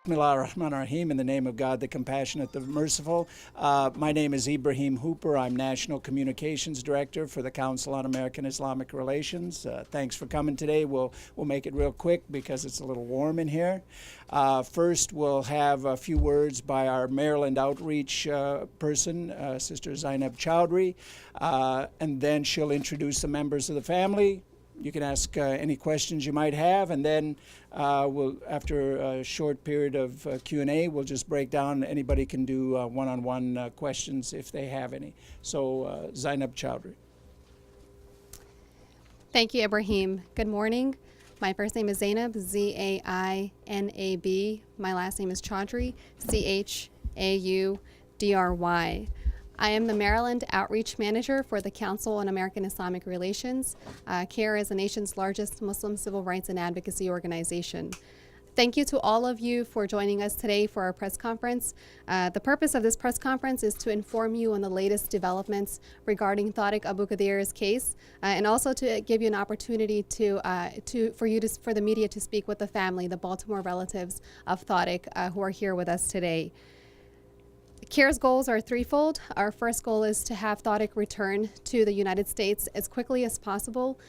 Bismillah ar-Rahman ar-Rahim, in the name of God, the Compassionate, the Merciful. My name is Ibrahim Hooper. I'm National Communications Director for the Council on American-Islamic Relations. Thanks for coming today. We'll make it real quick because it's a little warm in here. First, we'll have a few words by our Maryland outreach person, Sister Zainab Chowdhury, and then she'll introduce the members of the family. You can ask any questions you might have, and then after a short period of Q&A, we'll just break down. Anybody can do one-on-one questions if they have any. So, Zainab Chowdhury. Thank you, Ibrahim. Good morning. My first name is Zainab, Zainab. My last name is Chaudhry, Chaudry. I am the Maryland Outreach Manager for the Council on American-Islamic Relations. CAIR is the nation's largest Muslim civil rights and advocacy organization. Thank you to all of you for joining us today for our press conference. The purpose of this press conference is to inform you on the latest developments regarding Tariq Abu Khadeir's case, and also to give you an opportunity for the media to speak with the family, the Baltimore relatives of Tariq, who are here with us today. CAIR's goals are threefold. Our first goal is to have Tariq return to the United States as quickly as possible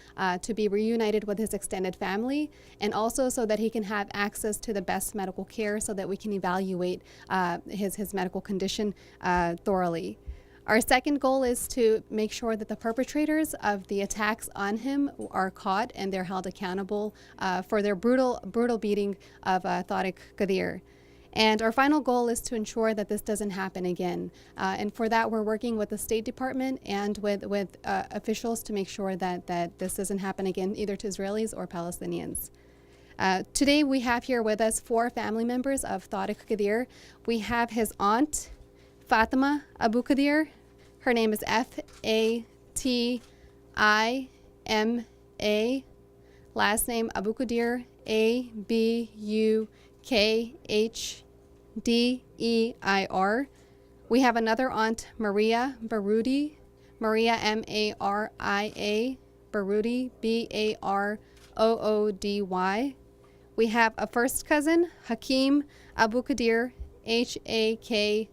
to be reunited with his extended family, and also so that he can have access to the best medical care so that we can evaluate his medical condition thoroughly. Our second goal is to make sure that the perpetrators of the attacks on him are caught and they're held accountable for their brutal beating of Tariq Khadeir. And our final goal is to ensure that this doesn't happen again. And for that, we're working with the State Department and with officials to make sure that this doesn't happen again, either to Israelis or Palestinians. Today, we have here with us 4 family members of Tariq Khadeir. We have his aunt, Fatima Abu Khadeir. Her name is Fatima. Last name Abu Khadeir, Abukhdheir. We have another aunt, Maria Baroudi, Maria Maria, Baroudi, Baroody. We have a first cousin, Hakim Abu Khadeir, Hakim.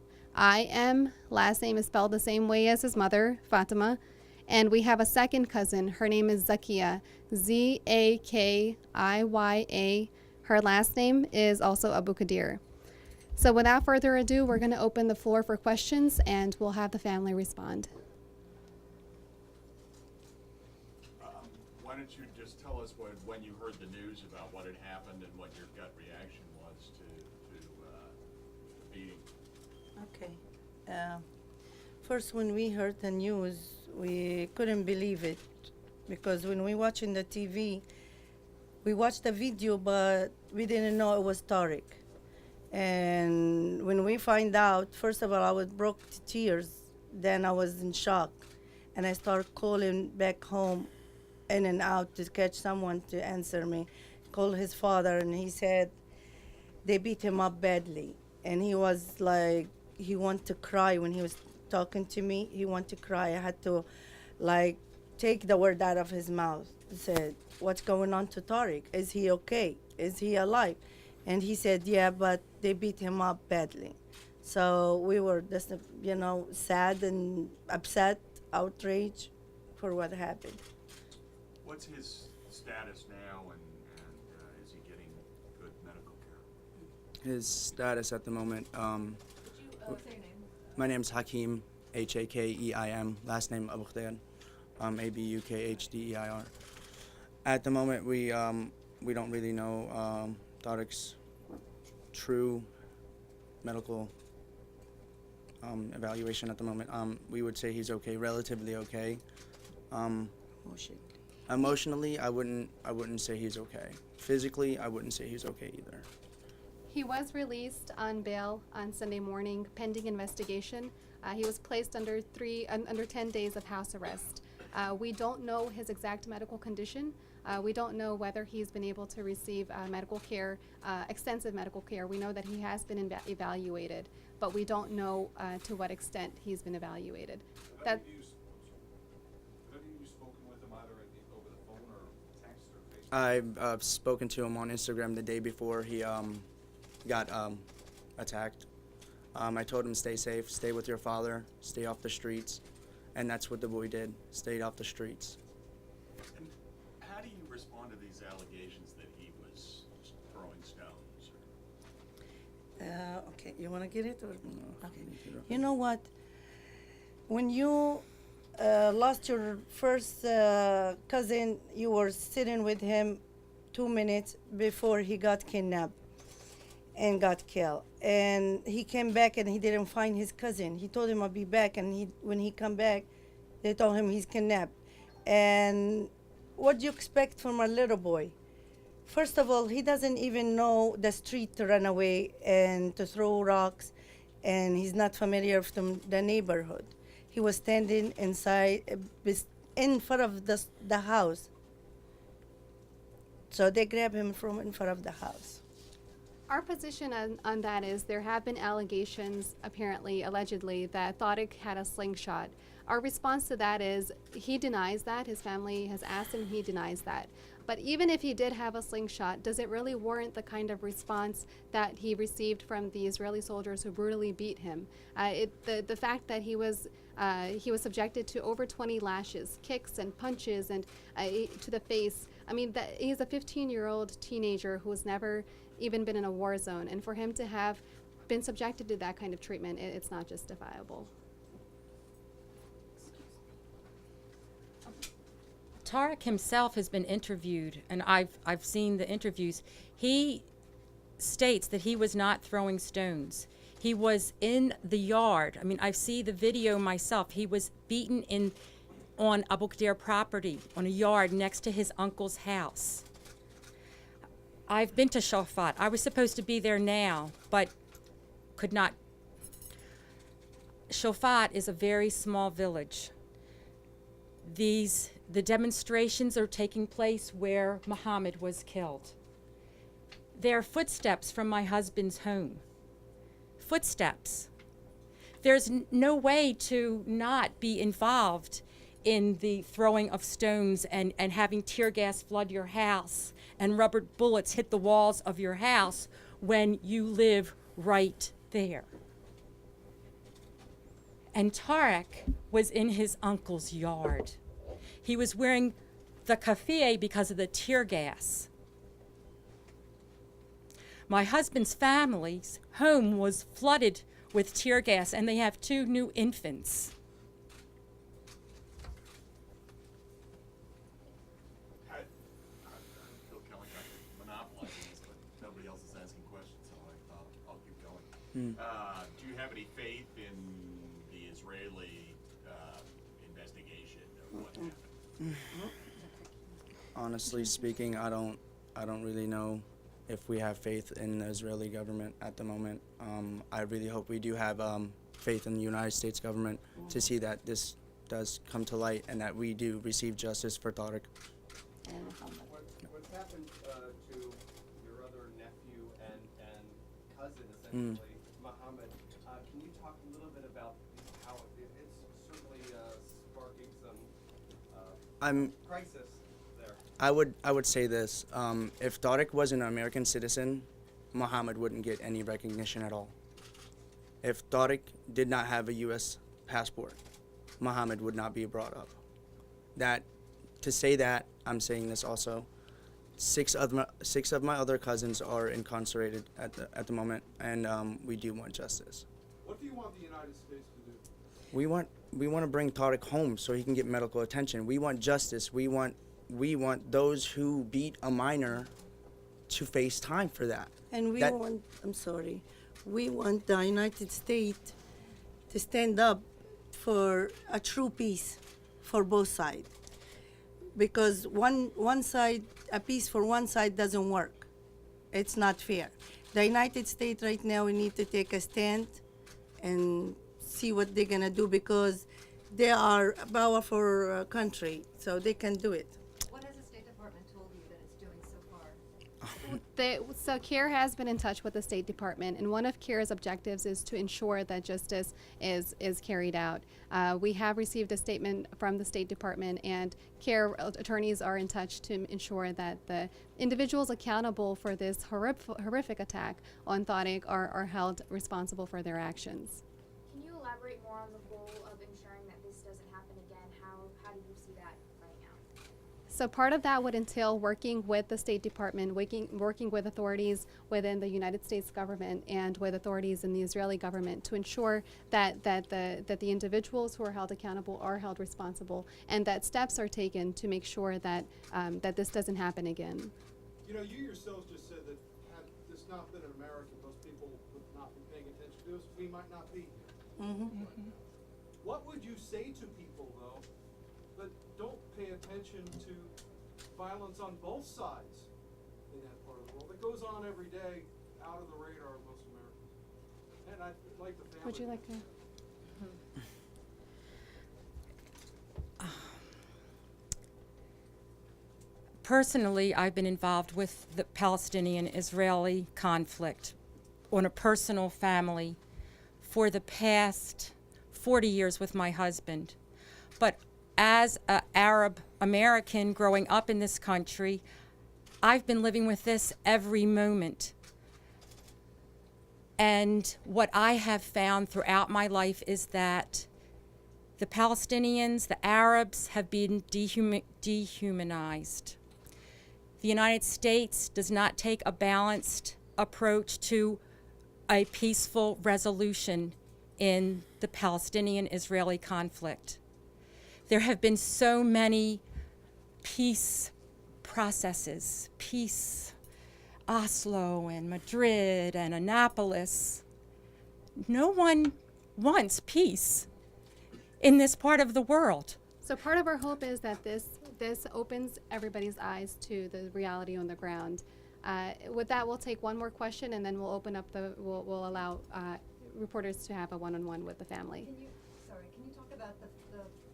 Last name is spelled the same way as his mother, Fatima. And we have a second cousin. Her name is Zakiya, Zakiya. Her last name is also Abu Khadeir. So without further ado, we're going to open the floor for questions, and we'll have the family respond. Why don't you just tell us when you heard the news about what had happened and what your gut reaction was to the beating? Okay. First, when we heard the news, we couldn't believe it, because when we watching the TV, we watched the video, but we didn't know it was Tariq. And when we find out, first of all, I was broke to tears. Then I was in shock, and I started calling back home, in and out, to catch someone to answer me. Called his father, and he said they beat him up badly, and he was like, he wanted to cry when he was talking to me. He wanted to cry. I had to, take the word out of his mouth. He said, "What's going on to Tariq? Is he okay? Is he alive?" And he said, "Yeah, but they beat him up badly." So we were just, sad and upset, outraged for what happened. What's his status now, and is he getting good medical care? His status at the moment, Say your name. my name's Hakim, Hakeim, last name Abukhdheir, Abukhdheir. At the moment, we don't really know Tariq's true medical evaluation at the moment. We would say he's okay, relatively okay. Emotionally, I wouldn't say he's okay. Physically, I wouldn't say he's okay either. He was released on bail on Sunday morning, pending investigation. He was placed under 10 days of house arrest. We don't know his exact medical condition. We don't know whether he's been able to receive medical care, extensive medical care. We know that he has been evaluated, but we don't know to what extent he's been evaluated. Have you spoken with him either over the phone or text or Facebook? I've spoken to him on Instagram the day before he got attacked. I told him stay safe, stay with your father, stay off the streets, and that's what the boy did, stayed off the streets. And how do you respond to these allegations that he was throwing stones? Okay, you want to get it? Or? Okay. you can go. You know what? When you lost your first cousin, you were sitting with him 2 minutes before he got kidnapped and got killed. And he came back and he didn't find his cousin. He told him I'll be back, and when he come back, they told him he's kidnapped. And what do you expect from a little boy? First of all, he doesn't even know the street to run away and to throw rocks, and he's not familiar with the neighborhood. He was standing inside, in front of the house. So they grabbed him from in front of the house. Our position on that is there have been allegations, apparently, allegedly, that Tariq had a slingshot. Our response to that is he denies that. His family has asked him, he denies that. But even if he did have a slingshot, does it really warrant the kind of response that he received from the Israeli soldiers who brutally beat him? The fact that he was subjected to over 20 lashes, kicks and punches, and to the face. I mean, he's a 15-year-old teenager who has never even been in a war zone, and for him to have been subjected to that kind of treatment, it's not justifiable. Tariq himself has been interviewed, and I've seen the interviews. He states that he was not throwing stones. He was in the yard. I mean, I see the video myself. He was beaten on Abu Khadeir property, on a yard next to his uncle's house. I've been to Shafat. I was supposed to be there now, but could not. Shafat is a very small village. The demonstrations are taking place where Muhammad was killed. There are footsteps from my husband's home. Footsteps. There's no way to not be involved in the throwing of stones and having tear gas flood your house and rubber bullets hit the walls of your house when you live right there. And Tariq was in his uncle's yard. He was wearing the keffiyeh because of the tear gas. My husband's family's home was flooded with tear gas, and they have 2 new infants. I feel kind of like I'm monopolizing this, but nobody else is asking questions, so I'll keep going. Do you have any faith in the Israeli investigation of what happened? Honestly speaking, I don't really know if we have faith in the Israeli government at the moment. I really hope we do have faith in the United States government to see that this does come to light and that we do receive justice for Tariq. What's happened to your other nephew and cousin, essentially, Muhammad? Can you talk a little bit about how it's certainly sparking some crisis there? I would say this: if Tariq was an American citizen, Muhammad wouldn't get any recognition at all. If Tariq did not have a U.S. passport, Muhammad would not be brought up. To say that, I'm saying this also. 6 of my other cousins are incarcerated at the moment, and we do want justice. What do you want the United States to do? We want to bring Tariq home so he can get medical attention. We want justice. We want those who beat a minor to face time for that. And we want the United States to stand up for a true peace for both sides. Because one side, a peace for one side doesn't work. It's not fair. The United States right now, we need to take a stand and see what they're gonna do, because they are a powerful country, so they can do it. What has the State Department told you that it's doing so far? So CAIR has been in touch with the State Department, and one of CAIR's objectives is to ensure that justice is carried out. We have received a statement from the State Department, and CAIR attorneys are in touch to ensure that the individuals accountable for this horrific attack on Tariq are held responsible for their actions. Can you elaborate more on the goal of ensuring that this doesn't happen again? How do you see that playing out? So part of that would entail working with the State Department, working with authorities within the United States government and with authorities in the Israeli government to ensure that the individuals who are held accountable are held responsible, and that steps are taken to make sure that that this doesn't happen again. You know, you yourselves just said that had this not been in America, most people would not be paying attention to us. We might not be here. What would you say to people, though, that don't pay attention to violence on both sides in that part of the world that goes on every day out of the radar of most Americans? And I'd like the family. Would you like to? Personally, I've been involved with the Palestinian-Israeli conflict on a personal family for the past 40 years with my husband. But as an Arab American growing up in this country, I've been living with this every moment. And what I have found throughout my life is that the Palestinians, the Arabs, have been dehumanized. The United States does not take a balanced approach to a peaceful resolution in the Palestinian-Israeli conflict. There have been so many peace processes, peace, Oslo and Madrid and Annapolis. No one wants peace in this part of the world. So part of our hope is that this opens everybody's eyes to the reality on the ground. With that, we'll take one more question, and then we'll open up we'll allow reporters to have a one-on-one with the family. Can you talk about the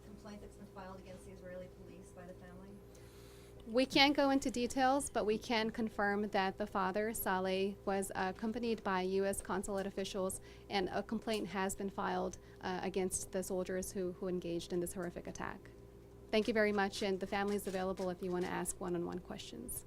complaint that's been filed against the Israeli police by the family? We can't go into details, but we can confirm that the father, Saleh, was accompanied by U.S. consulate officials, and a complaint has been filed against the soldiers who engaged in this horrific attack. Thank you very much, and the family is available if you want to ask one-on-one questions.